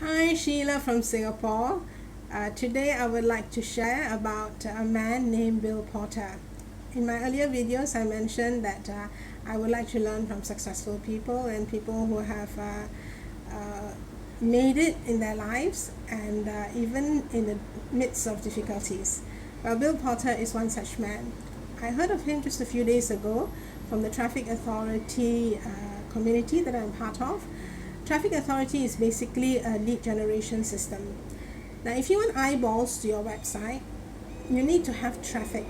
Hi, Sheila from Singapore. Today I would like to share about a man named Bill Porter. In my earlier videos, I mentioned that I would like to learn from successful people and people who have uh, made it in their lives and even in the midst of difficulties. Well, Bill Porter is one such man. I heard of him just a few days ago from the traffic authority community that I'm part of. Traffic authority is basically a lead generation system. Now, if you want eyeballs to your website, you need to have traffic.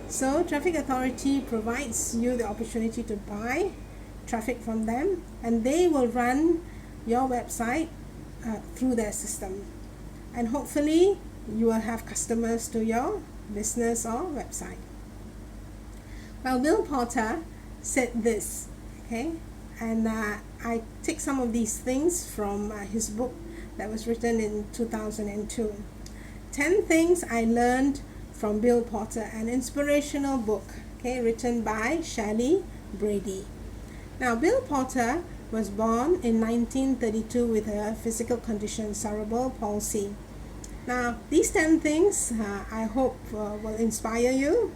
So, traffic authority provides you the opportunity to buy traffic from them, and they will run your website through their system. And hopefully, you will have customers to your business or website. Well, Bill Porter said this, okay, and I take some of these things from his book that was written in 2002. 10 Things I Learned from Bill Porter, an inspirational book, okay, written by Shelly Brady. Now, Bill Porter was born in 1932 with a physical condition, cerebral palsy. Now, these 10 things I hope will inspire you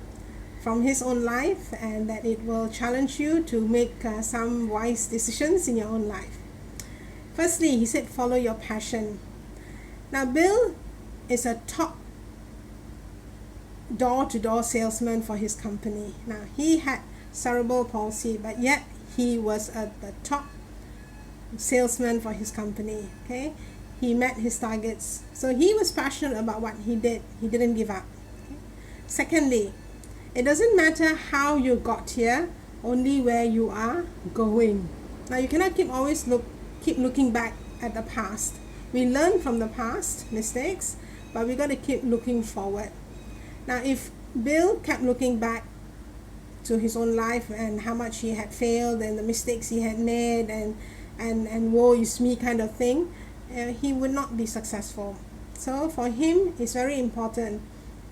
from his own life, and that it will challenge you to make some wise decisions in your own life. Firstly, he said, follow your passion. Now, Bill is a top door-to-door salesman for his company. Now, he had cerebral palsy, but yet he was at the top salesman for his company. Okay, he met his targets, so he was passionate about what he did. He didn't give up. Okay? Secondly, it doesn't matter how you got here, only where you are going. Now, you cannot keep looking back at the past. We learn from the past mistakes, but we got to keep looking forward. Now, if Bill kept looking back to his own life and how much he had failed and the mistakes he had made and woe is me kind of thing, he would not be successful. So for him, it's very important.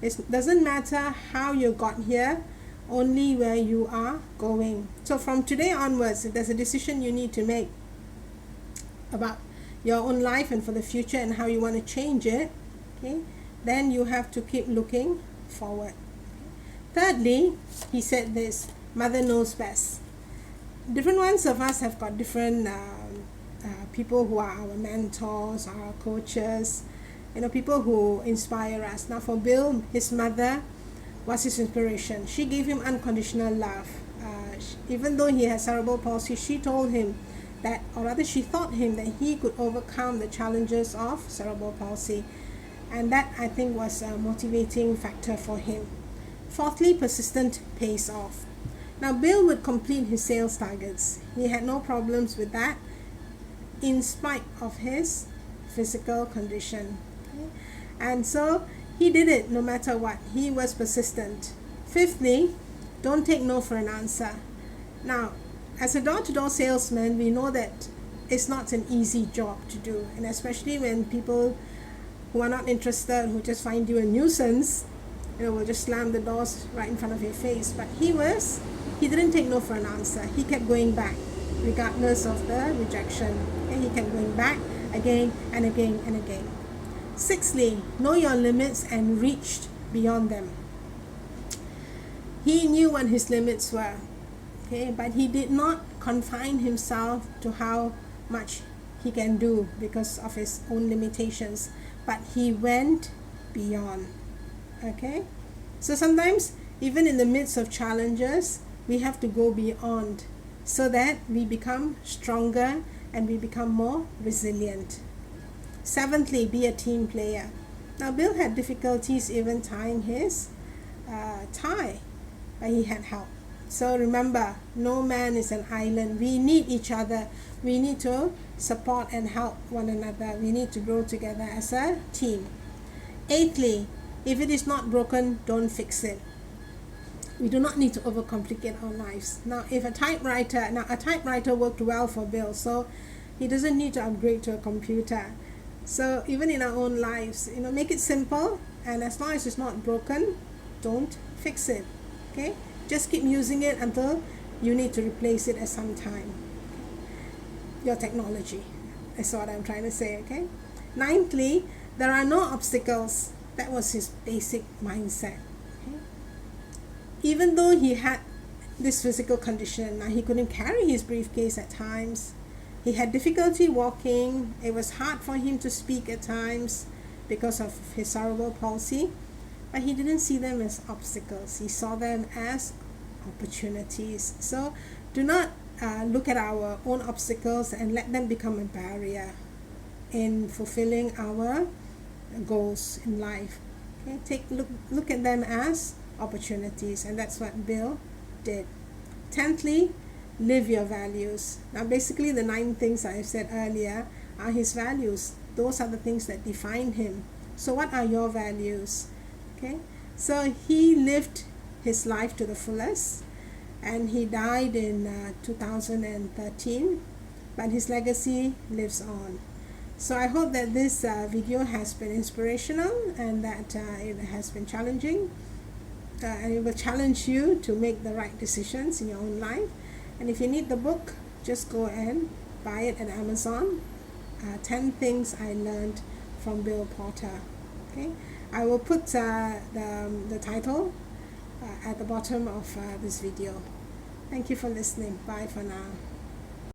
It doesn't matter how you got here, only where you are going. So from today onwards, if there's a decision you need to make about your own life and for the future and how you want to change it, okay, then you have to keep looking forward. Thirdly, he said this, mother knows best. Different ones of us have got different people who are our mentors, our coaches, people who inspire us. Now, for Bill, his mother was his inspiration. She gave him unconditional love. Even though he had cerebral palsy, she told him that, or rather she taught him that he could overcome the challenges of cerebral palsy. And that, I think, was a motivating factor for him. Fourthly, persistent pays off. Now, Bill would complete his sales targets. He had no problems with that in spite of his physical condition. Okay? And so he did it no matter what. He was persistent. Fifthly, don't take no for an answer. Now, as a door-to-door salesman, we know that it's not an easy job to do, and especially when people who are not interested, who just find you a nuisance, will just slam the doors right in front of your face. But he didn't take no for an answer. He kept going back regardless of the rejection, and he kept going back again and again and again. Sixthly, know your limits and reached beyond them. He knew what his limits were, okay, but he did not confine himself to how much he can do because of his own limitations, but he went beyond. Okay, so sometimes even in the midst of challenges, we have to go beyond so that we become stronger and we become more resilient. Seventhly, be a team player. Now, Bill had difficulties even tying his tie, but he had help. So remember, no man is an island. We need each other. We need to support and help one another. We need to grow together as a team. Eighthly, if it is not broken, don't fix it. We do not need to overcomplicate our lives. Now, a typewriter worked well for Bill, so he doesn't need to upgrade to a computer. So even in our own lives, make it simple, and as long as it's not broken, don't fix it. Okay, just keep using it until you need to replace it at some time. Your technology. is what I'm trying to say, okay? Ninthly, there are no obstacles. That was his basic mindset. Okay? Even though he had this physical condition, now he couldn't carry his briefcase at times. He had difficulty walking. It was hard for him to speak at times because of his cerebral palsy. But he didn't see them as obstacles. He saw them as opportunities. So do not look at our own obstacles and let them become a barrier in fulfilling our goals in life. Okay, look at them as opportunities, and that's what Bill did. Tenthly, live your values. Now basically the 9 things I said earlier are his values. Those are the things that define him. So what are your values? Okay, so he lived his life to the fullest, and he died in 2013, but his legacy lives on. So I hope that this video has been inspirational, and that it has been challenging, and it will challenge you to make the right decisions in your own life. And if you need the book, just go and buy it at Amazon. 10 Things I Learned from Bill Porter. Okay, I will put the title at the bottom of this video. Thank you for listening. Bye for now.